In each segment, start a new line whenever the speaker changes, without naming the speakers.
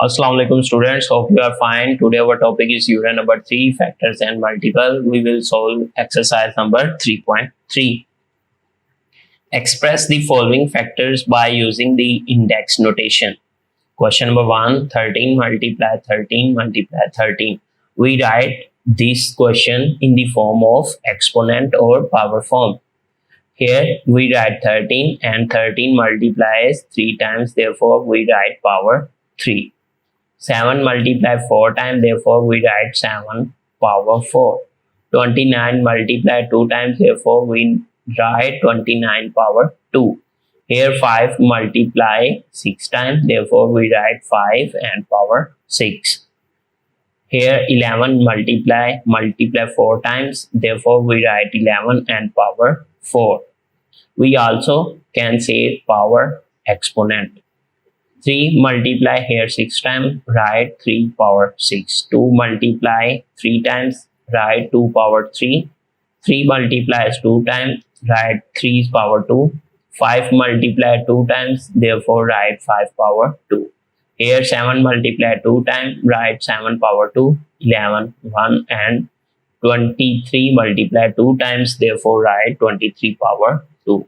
Assalamu alaikum students, hope you are fine. Today our topic is unit number 3, factors and multiple. We will solve exercise number 3.3. Express the following factors by using the index notation. Question number 1, 13 multiply 13 multiply 13. We write this question in the form of exponent or power form. Here we write 13 and 13 multiplies 3 times, therefore we write power 3. 7 multiply 4 times, therefore we write 7 power 4. 29 multiply 2 times, therefore we write 29 power 2. Here 5 multiply 6 times, therefore we write 5 and power 6. Here 11 multiply 4 times, therefore we write 11 and power 4. We also can say power exponent. 3 multiply here 6 times, write 3 power 6. 2 multiply 3 times, write 2 power 3. 3 multiplies 2 times, write 3 power 2. 5 multiply 2 times, therefore write 5 power 2. Here 7 multiply 2 times, write 7 power 2, 11, 1 and 23 multiply 2 times, therefore write 23 power 2.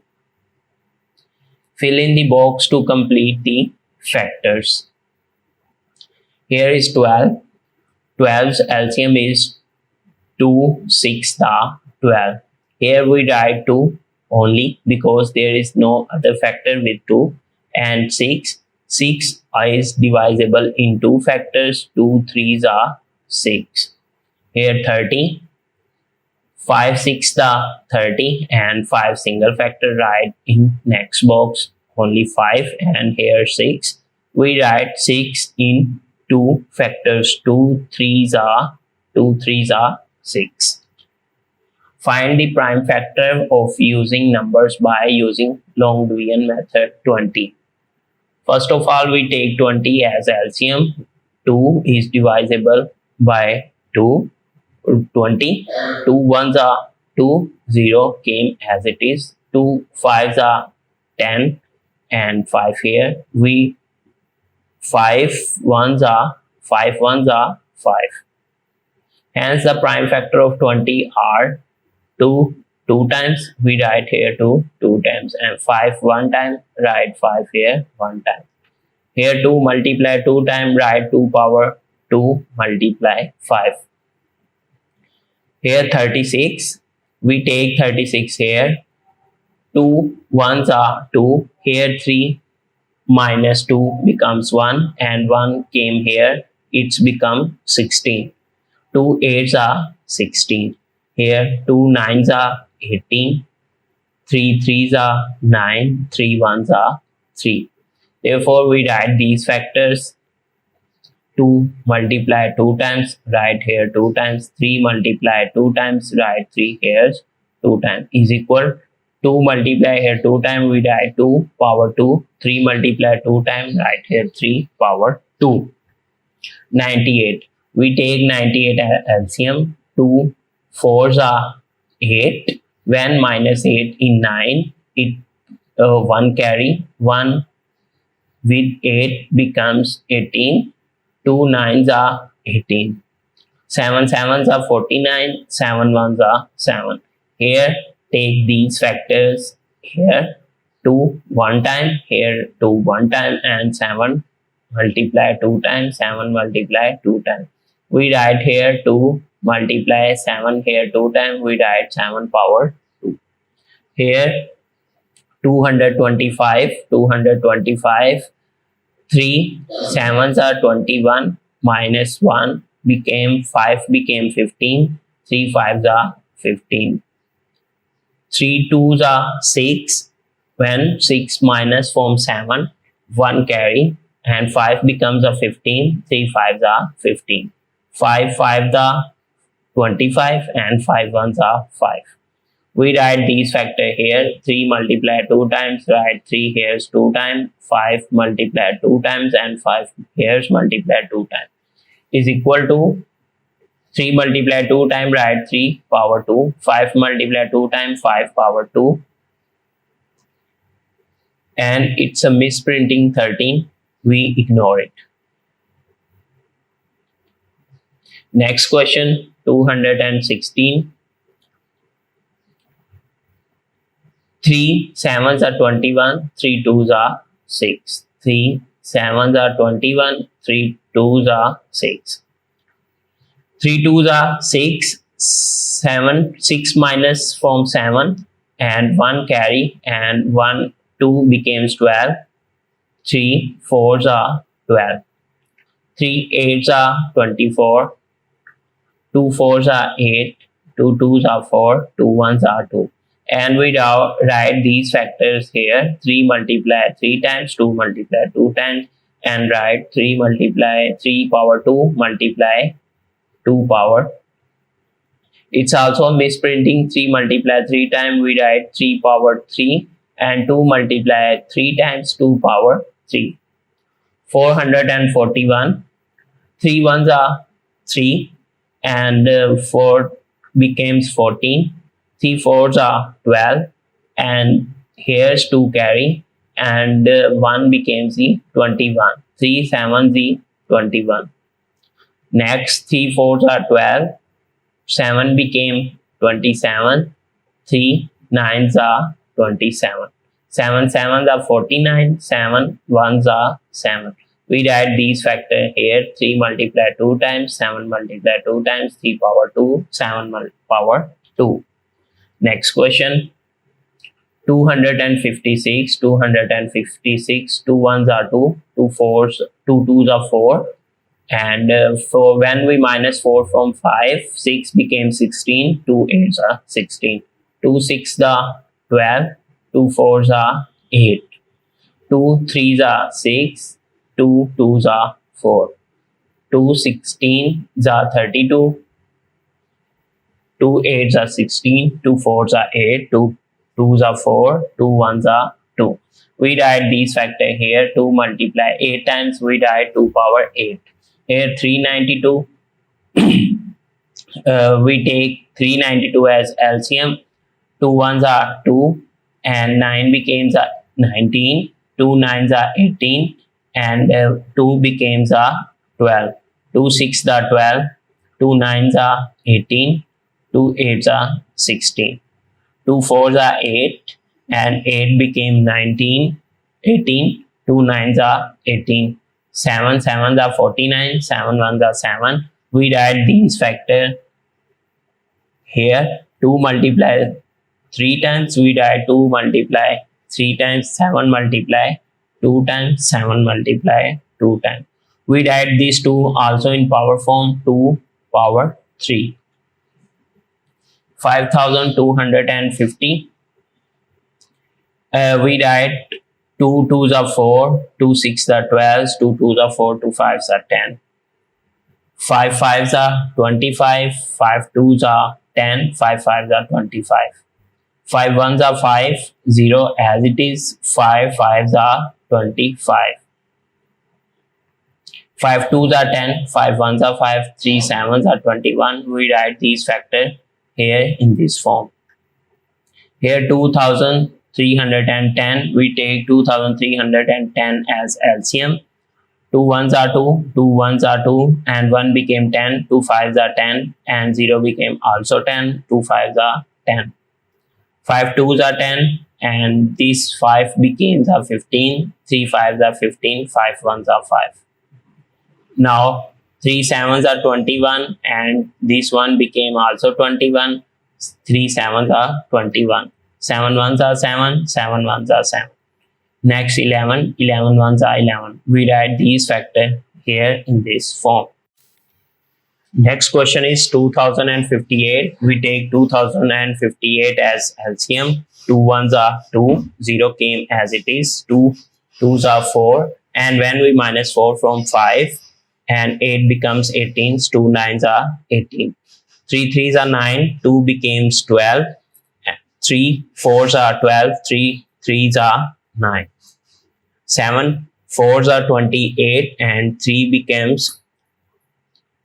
Fill in the box to complete the factors. Here is 12. 12's LCM is 2, 6, 12. Here we write 2 only because there is no other factor with 2, and 6. 6 is divisible in 2 factors. 2 3s are 6. Here 30. 5 6 30 and 5 single factor, write in next box only 5, and here 6. We write 6 in 2 factors. 2 3s are 6. Find the prime factor of using numbers by using long division method. 20. First of all, we take 20 as LCM. 2 is divisible by 2. 20. 2 1s are 2. 0 came as it is. 2 5s are 10 and 5 here. 5 1s are 5. Hence the prime factor of 20 are 2 times, we write here 2 times, and 5 1 time, write 5 here 1 time. Here 2 multiply 2 times, write 2 power 2 multiply 5. Here 36, we take 36 here. 2 1s are 2. Here 3 minus 2 becomes 1, and 1 came here, it's become 16. 2 8s are 16. Here 2 9s are 18. 3 3s are 9. 3 1s are 3. Therefore we write these factors. 2 multiply 2 times, write here 2 times. 3 multiply 2 times, write 3 here 2 times, is equal. 2 multiply here 2 times, we write 2 power 2. 3 multiply 2 times, write here 3 power 2. 98. We take 98 as LCM. 2 4s are 8. When minus 8 in 9, it 1 carry. 1 with 8 becomes 18. 2 9s are 18. 7 7s are 49. 7 1s are 7. Here take these factors. Here 2 1 time, here 2 1 time, and 7 multiply 2 times, 7 multiply 2 times. We write here 2 multiply 7 here 2 times, we write 7 power 2. Here 225, 3 7s are 21, minus 1 became 5 became 15. 3 5s are 15. 3 2s are 6. When 6 minus forms 7, 1 carry, and 5 becomes a 15. 3 5s are 15. 5 5s are 25, and 5 1s are 5. We write these factor here. 3 multiply 2 times, write 3 here 2 times. 5 multiply 2 times, and 5 here multiply 2 times, is equal to 3 multiply 2 times, write 3 power 2. 5 multiply 2 times, 5 power 2. And it's a misprinting 13. We ignore it. Next question, 216. 3 sevens are 21, 3 twos are 6. 3 sevens are 21, 3 twos are 6. 3 twos are 6, 7, 6 minus from 7 and 1 carry and 1, 2 becomes 12. 3 fours are 12. 3 eights are 24. 2 fours are 8. 2 twos are 4. 2 ones are 2. And we now write these factors here. 3 multiply 3 times, 2 multiply 2 times, and write 3 multiply 3 power 2 multiply 2 power. It's also misprinting 3 multiply 3 times. We write 3 power 3 and 2 multiply 3 times 2 power 3. 441. 3 ones are 3 and 4 becomes 14. 3 fours are 12 and here's 2 carry and 1 becomes the 21. 3 sevens the 21. Next 3 fours are 12. 7 became 27. 3 nines are 27. 7 sevens are 49. 7 ones are 7. We write these factors here. 3 multiply 2 times, 7 multiply 2 times, 3 power 2, 7 power 2. Next question, 256, 256, 2 ones are 2, 2 fours, 2 twos are 4, and for when we minus 4 from 5, 6 became 16, 2 eights are 16, 2 sixes are 12, 2 fours are 8, 2 threes are 6, 2 twos are 4, 2 sixteens are 32, 2 eights are 16, 2 fours are 8, 2 twos are 4, 2 ones are 2. We write these factors here. 2 multiply 8 times, we write 2 power 8. Here 392, we take 392 as LCM. 2 ones are 2 and 9 becomes 19. 2 nines are 18 and 2 becomes 12. 2 sixes are 12. 2 nines are 18. 2 eights are 16. 2 fours are 8 and 8 became 19. 18. 2 nines are 18. 7 sevens are 49. 7 ones are 7. We write these factors here. 2 multiply 3 times, we write 2 multiply 3 times, 7 multiply 2 times, 7 multiply 2 times. We write these two also in power form. 2 power 3. 5250. We write 2 twos are 4, 2 sixes are 12, 2 twos are 4, 2 fives are 10. 5 fives are 25, 5 twos are 10, 5 fives are 25. 5 ones are 5, 0 as it is, 5 fives are 25. 5 twos are 10, 5 ones are 5, 3 sevens are 21. We write these factors here in this form. Here 2310, we take 2310 as LCM. 2 ones are 2, 2 ones are 2 and 1 became 10, 2 fives are 10 and 0 became also 10, 2 fives are 10. 5 twos are 10 and these 5 becomes 15, 3 fives are 15, 5 ones are 5. Now 3 sevens are 21 and this one became also 21, 3 sevens are 21, 7 ones are 7, 7 ones are 7. Next 11, 11 ones are 11. We write these factors here in this form. Next question is 2058. We take 2058 as LCM. 2 ones are 2, 0 came as it is, 2 twos are 4, and when we minus 4 from 5 and 8 becomes 18, 2 nines are 18. 3 threes are 9, 2 becomes 12, 3 fours are 12, 3 threes are 9. 7 fours are 28 and 3 becomes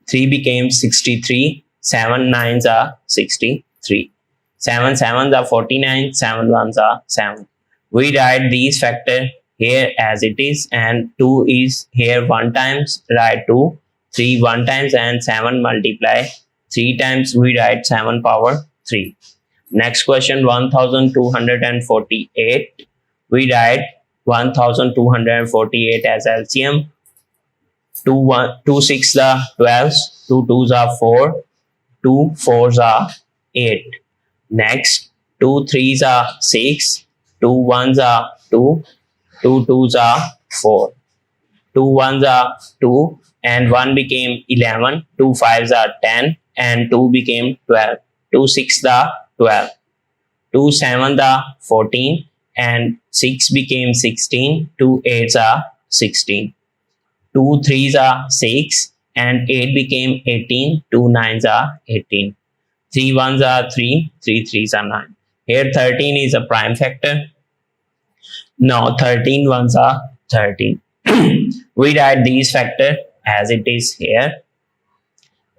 63. 7 nines are 63. 7 sevens are 49. 7 ones are 7. We write these factors here as it is, and 2 is here 1 times, write 2. 3 1 times, and 7 multiply 3 times, we write 7 power 3. Next question, 1248. We write 1248 as LCM. 2 6 are 12, 2 2s are 4, 2 4s are 8. Next, 2 3s are 6, 2 1s are 2, 2 2s are 4, 2 1s are 2, and 1 became 11, 2 5s are 10, and 2 became 12, 2 6s are 12, 2 7s are 14, and 6 became 16, 2 8s are 16, 2 3s are 6, and 8 became 18, 2 9s are 18, 3 1s are 3, 3 3s are 9. Here 13 is a prime factor. Now 13 ones are 13. We write these factor as it is here.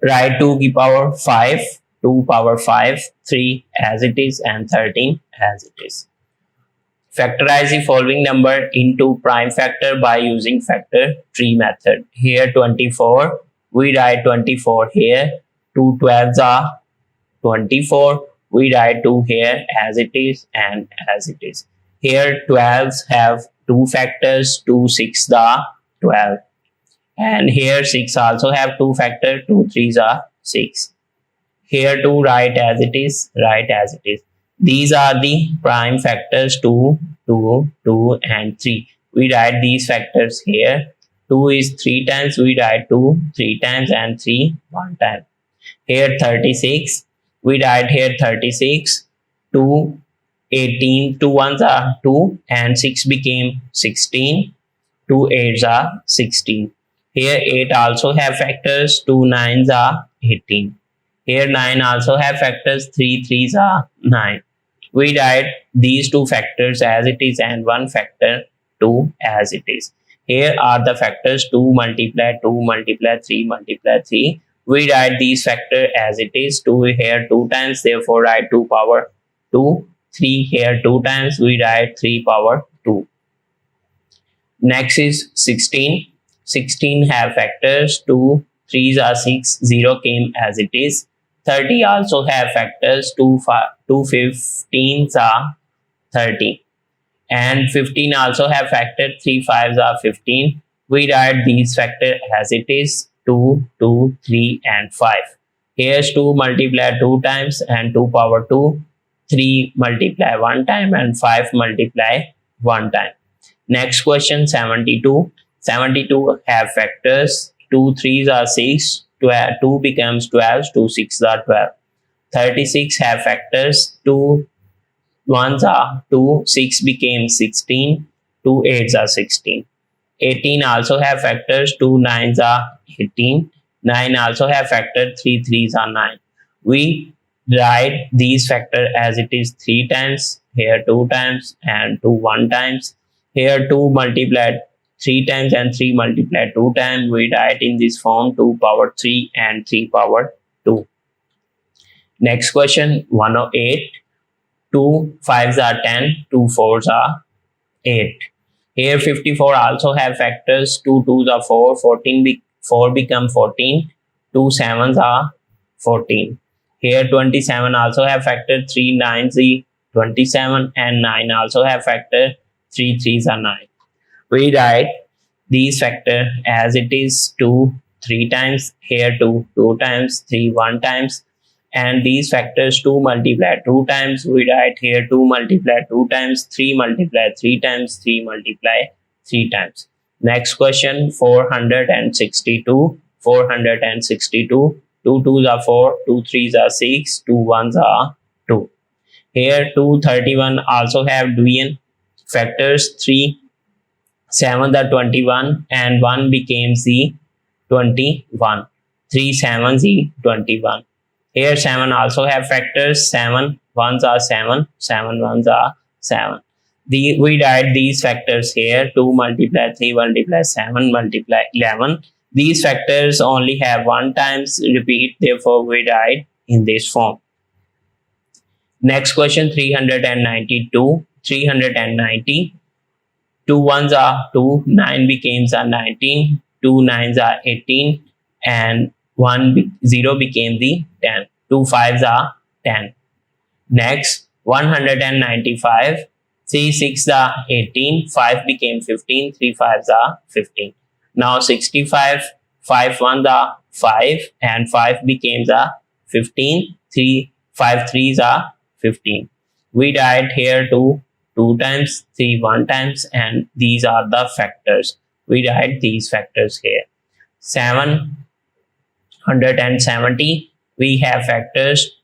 Write 2 to power 5, 2 power 5, 3 as it is, and 13 as it is. Factorize the following number into prime factor by using factor tree method. Here 24, we write 24 here. 2 12s are 24. We write 2 here as it is and as it is. Here 12s have 2 factors, 2 6 are 12. And here 6 also have 2 factors, 2 3s are 6. Here 2 write as it is, write as it is. These are the prime factors 2, 2, 2 and 3. We write these factors here. 2 is 3 times, we write 2 3 times, and 3 1 time. Here 36, we write here 36, 2 18, 2 ones are 2, and 6 became 16, 2 8s are 16. Here 8 also have factors, 2 9s are 18. Here 9 also have factors, 3 3s are 9. We write these 2 factors as it is and 1 factor 2 as it is. Here are the factors 2 multiply 2 multiply 3 multiply 3. We write these factors as it is. 2 here 2 times, therefore write 2 power 2. 3 here 2 times, we write 3 power 2. Next is 16. 16 have factors, 2 3s are 6, 0 came as it is. 30 also have factors, 2 15s are 30. And 15 also have factor, 3 5s are 15. We write these factors as it is, 2, 2, 3 and 5. Here's 2 multiply 2 times and 2 power 2. 3 multiply 1 time and 5 multiply 1 time. Next question, 72. 72 have factors, 2 3s are 6, 2 becomes 12, 2 6s are 12. 36 have factors, 2 1s are 2, 6 became 16, 2 8s are 16. 18 also have factors, 2 9s are 18, 9 also have factor, 3 3s are 9. We write these factors as it is 3 times, here 2 times and 2 1 times. Here 2 multiplied 3 times and 3 multiplied 2 times. We write in this form 2 power 3 and 3 power 2. Next question, 108. 2 5s are 10, 2 4s are 8. Here 54 also have factors, 2 2s are 4, 4 become 14, 2 7s are 14. Here 27 also have factor, 3 9s are 27 and 9 also have factor, 3 3s are 9. We write these factor as it is, 2 3 times, here 2 2 times, 3 1 times, and these factors 2 multiply 2 times. We write here 2 multiply 2 times, 3 multiply 3 times, 3 multiply 3 times. Next question, 462. 462. 2 2s are 4, 2 3s are 6, 2 1s are 2. Here 231 also have division factors, 3 7s are 21 and 1 becomes the 21. 3 7s are 21. Here 7 also have factors, 7 1s are 7, 7 1s are 7. We write these factors here, 2 multiply 3 multiply 7 multiply 11. These factors only have 1 times repeat, therefore we write in this form. Next question, 392. 390. 2 1s are 2, 9 becomes a 19, 2 9s are 18, and 0 became the 10. 2 5s are 10. Next, 195. 3 6 are 18. 5 became 15. 3 5s are 15. Now 65. 5 1s are 5 and 5 becomes a 15. 5 3s are 15. We write here 2 times, 3 1 times, and these are the factors. We write these factors here. 770. We have factors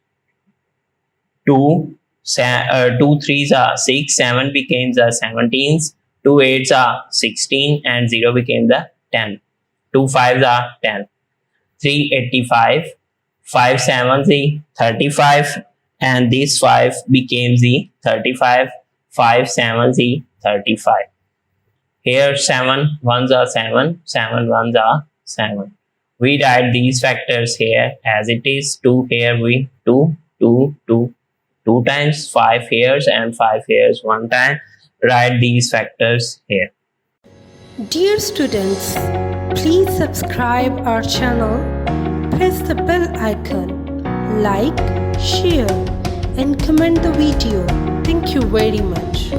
2 3s are 6, 7 becomes a 17s, 2 8s are 16, and 0 became the 10. 2 5s are 10. 385. 5 7s is 35, and this 5 became the 35. 5 7s is 35. Here 7 1s are 7, 7 1s are 7. We write these factors here as it is. 2 here we 2 times, 5 here and 5 here 1 time. Write these factors here.
Dear students, please subscribe our channel, press the bell icon, like, share and comment the video. Thank you very much.